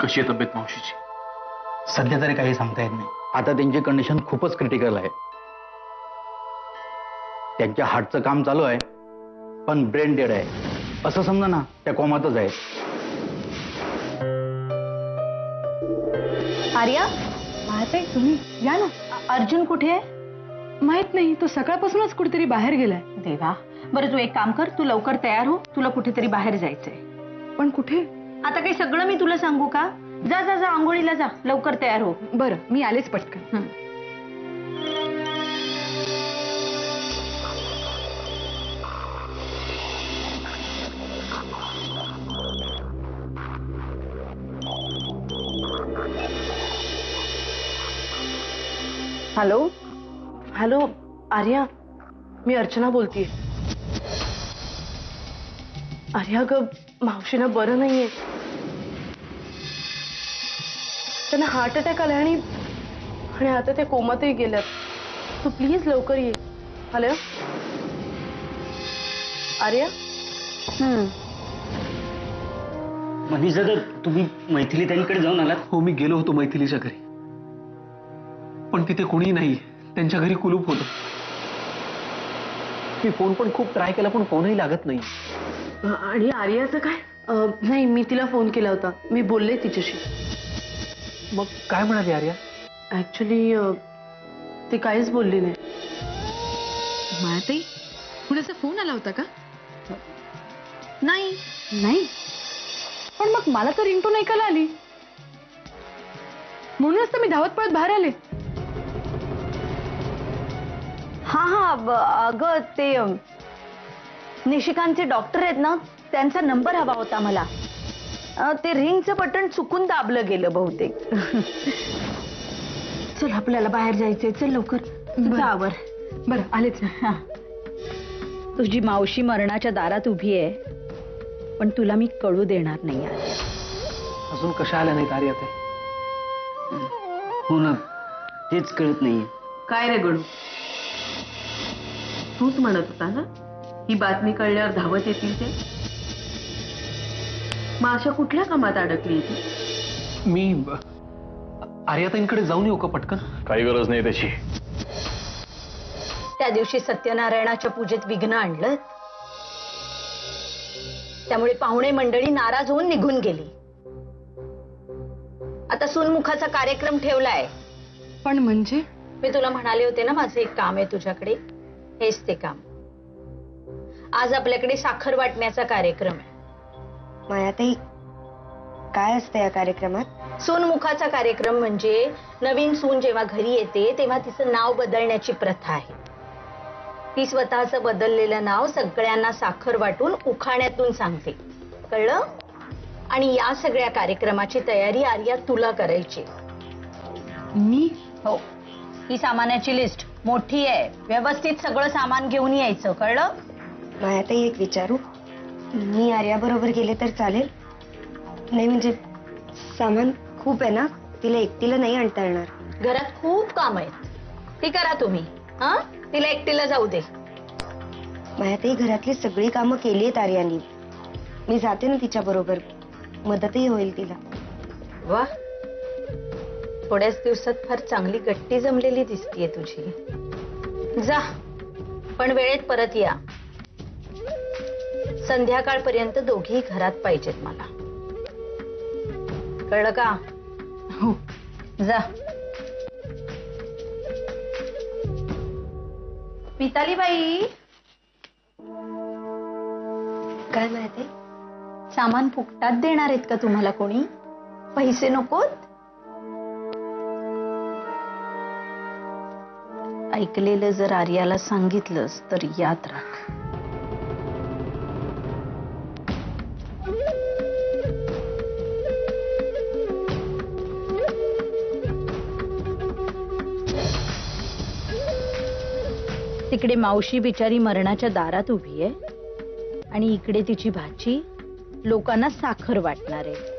कशी आहे तब्येत मावशीची? सध्या तरी काही सांगता येत नाही. आता त्यांची कंडिशन खूपच क्रिटिकल आहे. त्यांच्या हार्टचं काम चालू आहे, पण ब्रेन डेड आहे. असं समजा ना, त्या कोमातच आहे. आर्या, माहिती तुम्ही या ना. अर्जुन कुठे आहे? माहित नाही, तो सकाळपासूनच कुठेतरी बाहेर गेलाय. देवा, बरं तू एक काम कर, तू लवकर तयार हो, तुला कुठेतरी बाहेर जायचंय. पण कुठे? आता काही सगळं मी तुला सांगू का? जा जा जा, आंघोळीला जा, लवकर तयार हो. बरं, मी आलेच पटकन. हॅलो हॅलो आर्या, मी अर्चना बोलतीये. आर्या ग, मावशीना बरं नाहीये. त्यांना हार्ट अटॅक आलाय आणि आता ते कोमातही गेल्यात. तू प्लीज लवकर ये. हॅलो आर्या. मनीष दादा, तुम्ही मैथिली त्यांकडे जाऊन आलात? हो, मी गेलो होतो मैथिलीच्या घरी, पण तिथे कोणी नाही. त्यांच्या घरी कुलूप होतं. मी फोन पण खूप ट्राय केला, पण फोनही लागत नाही. आणि आर्याचं काय? नाही, मी तिला फोन केला होता, मी बोलले तिच्याशी. मग काय म्हणाली आर्या? ऍक्च्युली ती काहीच बोलली नाही. माहिती कुणाचा फोन आला होता का? नाही. नाही, पण मग मला तर रिंगटोन ऐकायला आली, म्हणूनच तर मी धावत पळत बाहेर आले. हा हा, अगं ते निशिकांतचे डॉक्टर आहेत ना, त्यांचा नंबर हवा होता मला. ते रिंगचं बटन चुकून दाबलं गेलं बहुतेक. चल, आपल्याला बाहेर जायचंय, चल लवकर जावर. बरं, आलेच ना. तुझी मावशी मरणाच्या दारात उभी आहे, पण तुला मी कळू देणार नाही. अजून कशा आल्या नाहीत आर्या? ते हो ना, तेच कळत नाहीये. काय रे गणू, तूच म्हणत होता ना ही बातमी कळल्यावर धावत येतील ते. मग अशा कुठल्या कामात अडकली ती? मी आर्याताईंकडे जाऊन येऊ का पटकन? काही गरज नाही त्याची. त्या दिवशी सत्यनारायणाच्या पूजेत विघ्न आणलं, त्यामुळे पाहुणे मंडळी नाराज होऊन निघून गेली. आता सुनमुखाचा कार्यक्रम ठेवलाय. पण म्हणजे मी तुला म्हणाले होते ना, माझं एक काम आहे तुझ्याकडे, हेच ते काम. आज आपल्याकडे साखर वाटण्याचा कार्यक्रम आहे. मायाताई, काय असतं या कार्यक्रमात? सोनमुखाचा कार्यक्रम म्हणजे नवीन सून जेव्हा घरी येते तेव्हा तिचं नाव बदलण्याची प्रथा आहे. ती स्वतःचं बदललेलं नाव सगळ्यांना साखर वाटून उखाण्यातून सांगते, कळलं? आणि या सगळ्या कार्यक्रमाची तयारी आर्या तुला करायची. मी? हो, ही सामानाची लिस्ट मोठी आहे, व्यवस्थित सगळं सामान घेऊन यायचं, कळलं? मायाताई, एक विचारू? मी आर्याबरोबर गेले तर चालेल? नाही म्हणजे सामान खूप आहे ना, तिला एकटीला नाही आणता येणार. घरात खूप काम आहेत, ती करा तुम्ही. हा, तिला एकटीला जाऊ दे. मायाताई, घरातली सगळी कामं केली आहेत आर्यानी. मी जाते ना तिच्या बरोबर, मदतही होईल तिला. वा, थोड्याच दिवसात फार चांगली गट्टी जमलेली दिसतीये तुझी. जा, पण वेळेत परत या. संध्याकाळपर्यंत दोघी घरात पाहिजेत मला, कळलं का? हो. जा. मिताली बाई, काय मायाताई? सामान फुकटात देणार आहेत का तुम्हाला कोणी? पैसे नकोत? ऐकलेलं जर आर्याला सांगितलंस तर याद राख. तिकडे मावशी बिचारी मरणाच्या दारात उभी आहे आणि इकडे तिची भाची लोकांना साखर वाटणार आहे.